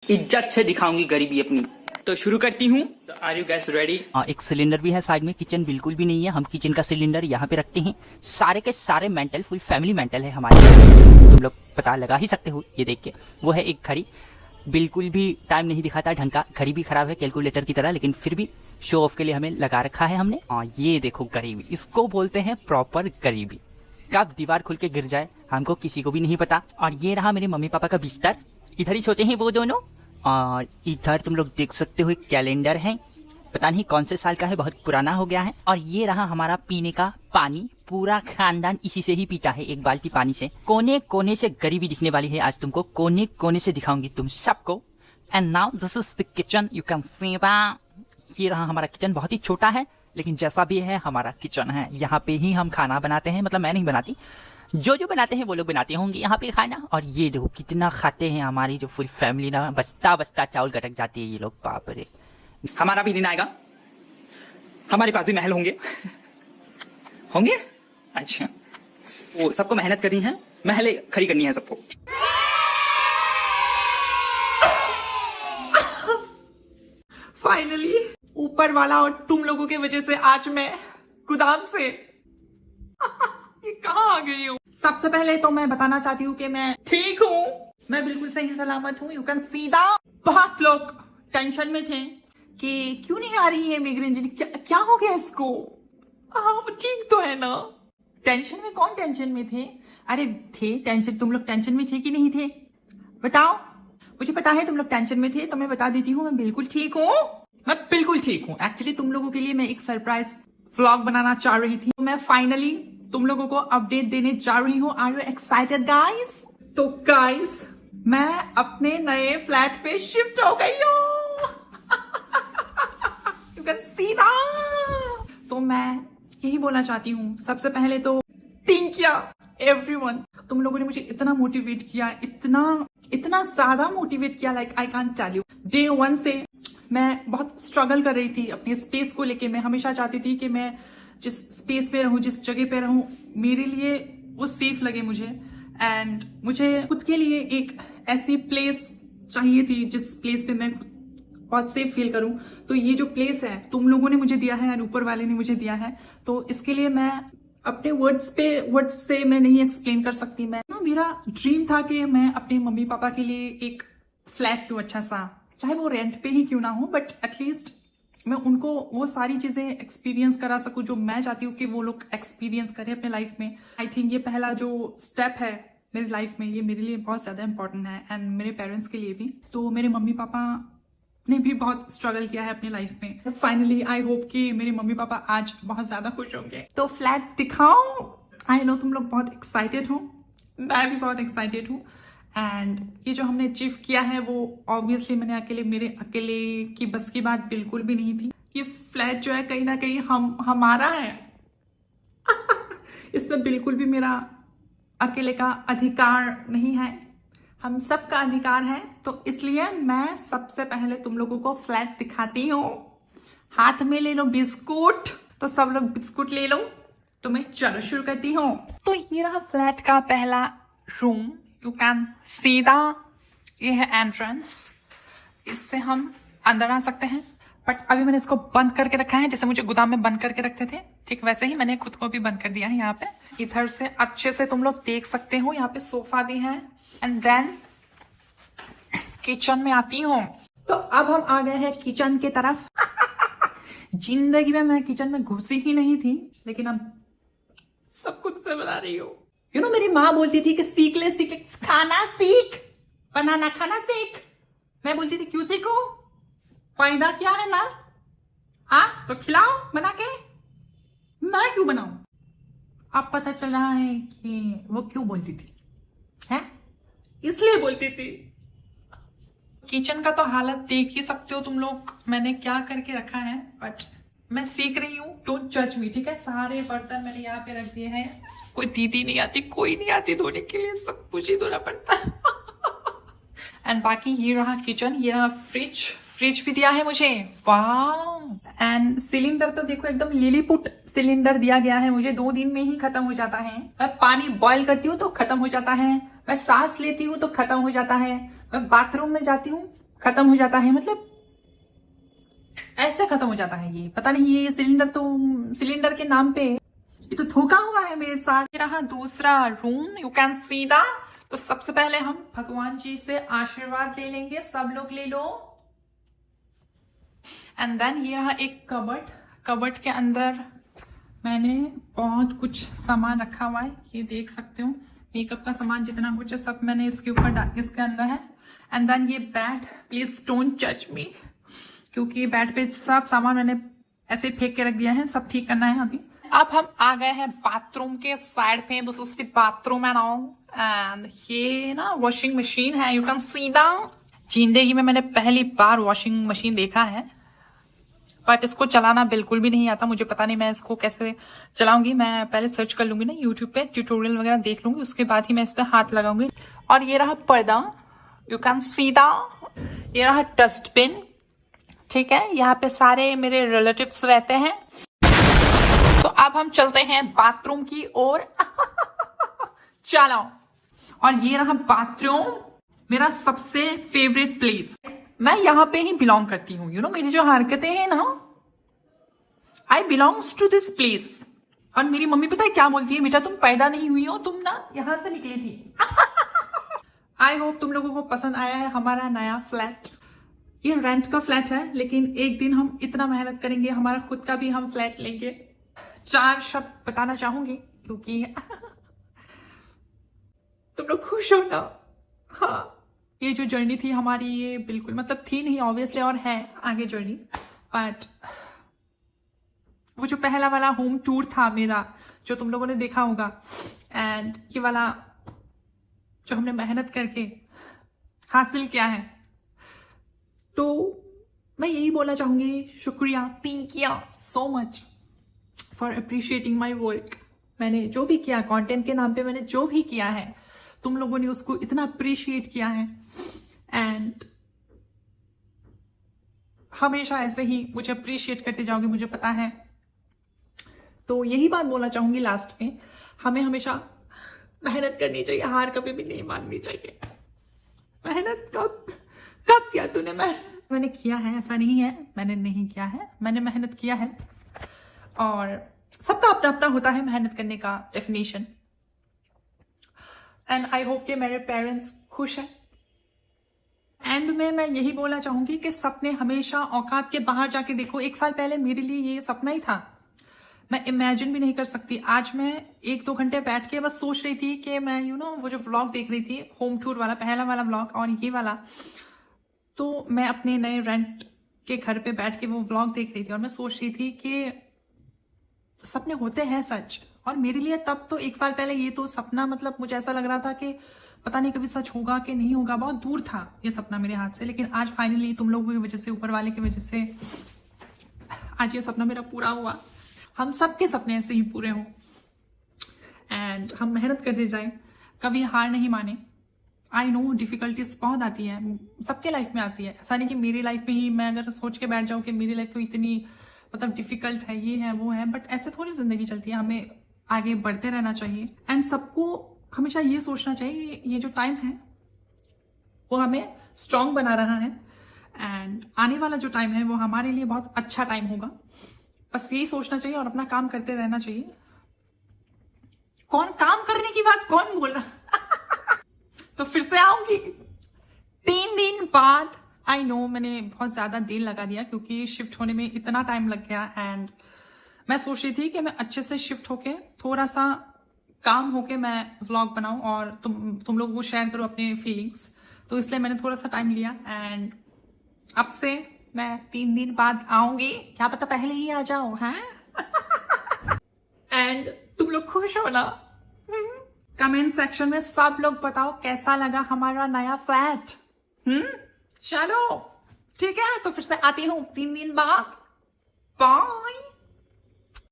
इज्जत से दिखाऊंगी गरीबी अपनी। तो शुरू करती हूँ। तो आर यू गैस रेडी? एक सिलेंडर भी है साइड में, किचन बिल्कुल भी नहीं है। हम किचन का सिलेंडर यहाँ पे रखते हैं। सारे के सारे मेंटल, फुल फैमिली मेंटल है हमारे। तुम लोग पता लगा ही सकते हो ये देख के। वो है एक घड़ी, बिल्कुल भी टाइम नहीं दिखाता ढंग का। घड़ी भी खराब है कैलकुलेटर की तरह, लेकिन फिर भी शो ऑफ के लिए हमें लगा रखा है हमने। ये देखो गरीबी, इसको बोलते हैं प्रॉपर गरीबी। कब दीवार खुल के गिर जाए हमको किसी को भी नहीं पता। और ये रहा मेरे मम्मी पापा का बिस्तर, इधर ही सोते हैं वो दोनों। और इधर तुम लोग देख सकते हो एक कैलेंडर है, पता नहीं कौन से साल का है, बहुत पुराना हो गया है। और ये रहा हमारा पीने का पानी, पूरा खानदान इसी से ही पीता है, एक बाल्टी पानी से। कोने कोने से गरीबी दिखने वाली है आज तुमको, कोने कोने से दिखाऊंगी तुम सबको। And now this is the kitchen, you can see that. ये रहा हमारा किचन, बहुत ही छोटा है लेकिन जैसा भी है हमारा किचन है। यहाँ पे ही हम खाना बनाते हैं, मतलब मैं नहीं बनाती, जो बनाते हैं वो लोग बनाते होंगे यहाँ पे खाना। और ये देखो कितना खाते हैं हमारी जो फुल फैमिली ना, बस्ता बस्ता चावल गटक जाती है ये लोग, बाप रे। हमारा भी दिन आएगा, हमारे पास भी महल होंगे। होंगे? अच्छा, वो सबको मेहनत करनी है, महल खड़ी करनी है सबको। फाइनली ऊपर वाला और तुम लोगों की वजह से आज मैं गोदाम से ये कहाँ आ गई हूँ। सबसे पहले तो मैं बताना चाहती हूँ कि मैं ठीक हूँ, मैं बिल्कुल सही सलामत हूँ। You can see that. बहुत लोग टेंशन में थे कि क्यों नहीं आ रही है मेघ रंजनी, क्या हो गया इसको। वो ठीक तो है ना। टेंशन में कौन टेंशन में थे? अरे थे टेंशन, तुम लोग टेंशन में थे कि नहीं थे बताओ। मुझे पता है तुम लोग टेंशन में थे, तो मैं बता देती हूँ मैं बिल्कुल ठीक हूँ, मैं बिल्कुल ठीक हूँ। एक्चुअली तुम लोगों के लिए मैं एक सरप्राइज व्लॉग बनाना चाह रही थी। मैं फाइनली तुम लोगों को अपडेट देने जा रही हूँ। Are you excited guys? तो गाइस मैं अपने नए फ्लैट पे शिफ्ट हो गई हूँ। You can see that. तो मैं यही बोलना चाहती हूँ, सबसे पहले तो थैंक यू एवरीवन। तुम लोगों ने मुझे इतना मोटिवेट किया, इतना ज्यादा मोटिवेट किया, like I can't tell you. Day 1 से मैं बहुत स्ट्रगल कर रही थी अपने स्पेस को लेके। मैं हमेशा चाहती थी कि मैं जिस स्पेस में रहूं, जिस जगह पे रहूं, मेरे लिए वो सेफ लगे मुझे। एंड मुझे खुद के लिए एक ऐसी प्लेस चाहिए थी जिस प्लेस पे मैं बहुत सेफ फील करूं। तो ये जो प्लेस है तुम लोगों ने मुझे दिया है और ऊपर वाले ने मुझे दिया है, तो इसके लिए मैं अपने वर्ड्स से मैं नहीं एक्सप्लेन कर सकती। मेरा ड्रीम था कि मैं अपने मम्मी पापा के लिए एक फ्लैट लूं अच्छा सा, चाहे वो रेंट पे ही क्यों ना हो, बट एटलीस्ट मैं उनको वो सारी चीजें एक्सपीरियंस करा सकूं जो मैं चाहती हूँ कि वो लोग एक्सपीरियंस करें अपने लाइफ में। आई थिंक ये पहला जो स्टेप है मेरी लाइफ में, ये मेरे लिए बहुत ज्यादा इंपॉर्टेंट है एंड मेरे पेरेंट्स के लिए भी। तो मेरे मम्मी पापा ने भी बहुत स्ट्रगल किया है अपनी लाइफ में। फाइनली आई होप कि मेरे मम्मी पापा आज बहुत ज्यादा खुश होंगे। तो फ्लैट दिखाओ। आई नो तुम लोग बहुत एक्साइटेड हो, मैं भी बहुत एक्साइटेड हूँ। एंड ये जो हमने अचीव किया है वो ऑब्वियसली मेरे अकेले की बस की बात बिल्कुल भी नहीं थी। ये फ्लैट जो है कहीं ना कहीं हमारा है। इसमें बिल्कुल भी मेरा अकेले का अधिकार नहीं है, हम सबका अधिकार है। तो इसलिए मैं सबसे पहले तुम लोगों को फ्लैट दिखाती हूँ। हाथ में ले लो बिस्कुट, तो सब लोग बिस्कुट ले लो। तो मैं चलो शुरू करती हूँ। तो ये रहा फ्लैट का पहला room, you can see that. ये है एंट्रेंस, इससे हम अंदर आ सकते हैं। बट अभी मैंने इसको बंद करके रखा है, जैसे मुझे गोदाम में बंद करके रखते थे, ठीक वैसे ही मैंने खुद को भी बंद कर दिया है। यहाँ पे इधर से अच्छे से तुम लोग देख सकते हो, यहाँ पे सोफा भी है। एंड देन किचन में आती हूँ। तो अब हम आ गए हैं किचन की तरफ। जिंदगी में मैं किचन में घुसी ही नहीं थी, लेकिन अब सब खुद से बना रही हूँ। यू नो मेरी माँ बोलती थी कि सीख ले खाना सीख, बनाना खाना सीख। मैं बोलती थी क्यों सीखो, फायदा क्या है ना। तो खिलाओ बना के, मैं क्यों बनाऊं। अब पता चल रहा है कि वो क्यों बोलती थी, है इसलिए बोलती थी। किचन का तो हालत देख ही सकते हो तुम लोग, मैंने क्या करके रखा है। बट मैं सीख रही हूँ, डोंट जज मी, ठीक है। सारे बर्तन मैंने यहाँ पे रख दिए हैं। कोई दीदी नहीं आती, कोई नहीं आती धोने के लिए, सब कुछ ही धोना पड़ता है। एंड बाकी ये रहा किचन, ये रहा फ्रिज भी दिया है मुझे, वाह। एंड सिलेंडर तो देखो एकदम लिलीपुट सिलेंडर दिया गया है मुझे, 2 दिन में ही खत्म हो जाता है। मैं पानी बॉईल करती हूँ तो खत्म हो जाता है, मैं सांस लेती हूँ तो खत्म हो जाता है, मैं बाथरूम में जाती हूँ खत्म हो जाता है, मतलब ऐसे खत्म हो जाता है। ये पता नहीं, ये सिलेंडर तो सिलेंडर के नाम पे ये तो धोखा हुआ है मेरे साथ। ये रहा दूसरा room, you can see the. तो सबसे पहले हम भगवान जी से आशीर्वाद ले लेंगे, सब लोग ले लो। एंड देन ये रहा एक कबर्ड, कबर्ड के अंदर मैंने बहुत कुछ सामान रखा हुआ है, ये देख सकते हो। मेकअप का सामान जितना कुछ है सब मैंने इसके ऊपर इसके अंदर है। एंड देन ये बेड, प्लीज डोंट जज मी, क्योंकि बेड पे सब सामान मैंने ऐसे फेंक के रख दिया है, सब ठीक करना है अभी। अब हम आ गए हैं बाथरूम के साइड पे, this is the bathroom and all. And ये ना वॉशिंग मशीन है, यू कैन सी द। जिंदगी में मैंने पहली बार वॉशिंग मशीन देखा है, बट इसको चलाना बिल्कुल भी नहीं आता मुझे। पता नहीं मैं इसको कैसे चलाऊंगी, मैं पहले सर्च कर लूंगी ना यूट्यूब पे, ट्यूटोरियल वगैरह देख लूंगी, उसके बाद ही मैं इस पे हाथ लगाऊंगी। और ये रहा पर्दा, यू कैन सी द। ये रहा डस्टबिन, ठीक है, यहाँ पे सारे मेरे रिलेटिव्स रहते हैं। तो अब हम चलते हैं बाथरूम की ओर। चलो। और ये रहा बाथरूम, मेरा सबसे फेवरेट प्लेस। मैं यहाँ पे ही बिलोंग करती हूँ, यू नो, मेरी जो हरकतें हैं ना, आई बिलोंग्स टू दिस प्लेस। और मेरी मम्मी पता है क्या बोलती है, बेटा तुम पैदा नहीं हुई हो, तुम ना यहां से निकली थी। आई होप तुम लोगों को पसंद आया है हमारा नया फ्लैट। ये रेंट का फ्लैट है, लेकिन एक दिन हम इतना मेहनत करेंगे, हमारा खुद का भी हम फ्लैट लेंगे। 4 शब्द बताना चाहूंगी क्योंकि तुम लोग खुश हो ना। हाँ, ये जो जर्नी थी हमारी, ये बिल्कुल मतलब थी नहीं ऑब्वियसली, और है आगे जर्नी, बट वो जो पहला वाला होम टूर था मेरा, जो तुम लोगों ने देखा होगा, एंड ये वाला जो हमने मेहनत करके हासिल किया है, तो मैं यही बोलना चाहूंगी, शुक्रिया, thank you so much for appreciating my work. मैंने जो भी किया कंटेंट के नाम पे, मैंने जो भी किया है, तुम लोगों ने उसको इतना अप्रिशिएट किया है, एंड हमेशा ऐसे ही मुझे अप्रिशिएट करते जाओगे, मुझे पता है। तो यही बात बोलना चाहूंगी लास्ट में, हमें हमेशा मेहनत करनी चाहिए, हार कभी भी नहीं माननी चाहिए। मेहनत कब किया तूने? मैंने किया है, ऐसा नहीं है मैंने नहीं किया है, मैंने मेहनत किया है। और सबका अपना अपना होता है मेहनत करने का डेफिनेशन। एंड आई होप कि मेरे पेरेंट्स खुश हैं। एंड में मैं यही बोलना चाहूंगी कि सपने हमेशा औकात के बाहर जाके देखो। 1 साल पहले मेरे लिए ये सपना ही था, मैं इमेजिन भी नहीं कर सकती। आज मैं 1-2 घंटे बैठ के बस सोच रही थी कि मैं वो जो व्लॉग देख रही थी, होम टूर वाला पहला वाला व्लॉग और ये वाला, तो मैं अपने नए रेंट के घर पे बैठ के वो व्लॉग देख रही थी, और मैं सोच रही थी कि सपने होते हैं सच। और मेरे लिए तब तो 1 साल पहले ये तो सपना, मतलब मुझे ऐसा लग रहा था कि पता नहीं कभी सच होगा कि नहीं होगा, बहुत दूर था ये सपना मेरे हाथ से। लेकिन आज फाइनली तुम लोगों की वजह से, ऊपर वाले की वजह से, आज ये सपना मेरा पूरा हुआ। हम सबके सपने ऐसे ही पूरे हों, एंड हम मेहनत करते जाएं, कभी हार नहीं माने। आई नो डिफिकल्टीज बहुत आती है, सबके लाइफ में आती है। ऐसा नहीं कि मेरी लाइफ में ही मैं अगर सोच के बैठ जाऊं कि मेरी लाइफ तो इतनी मतलब डिफिकल्ट है, ये है वो है, बट ऐसे थोड़ी जिंदगी चलती है। हमें आगे बढ़ते रहना चाहिए, एंड सबको हमेशा ये सोचना चाहिए ये जो टाइम है वो हमें स्ट्रांग बना रहा है, एंड आने वाला जो टाइम है वो हमारे लिए बहुत अच्छा टाइम होगा। बस यही सोचना चाहिए और अपना काम करते रहना चाहिए। कौन काम करने की बात कौन बोल रहा? तो फिर से आऊंगी 3 दिन बाद। आई नो मैंने बहुत ज्यादा देर लगा दिया क्योंकि शिफ्ट होने में इतना टाइम लग गया, एंड मैं सोच रही थी कि मैं अच्छे से शिफ्ट होके थोड़ा सा काम होके मैं व्लॉग बनाऊं और तुम लोगों को शेयर करूं अपने फीलिंग्स। तो इसलिए मैंने थोड़ा सा टाइम लिया, एंड अब से मैं 3 दिन बाद आऊंगी, क्या पता पहले ही आ जाओ, हैं? एंड तुम लोग खुश हो ना? कमेंट सेक्शन में सब लोग बताओ कैसा लगा हमारा नया फ्लैट। चलो ठीक है, तो फिर से आती हूँ 3 दिन बाद। बाय।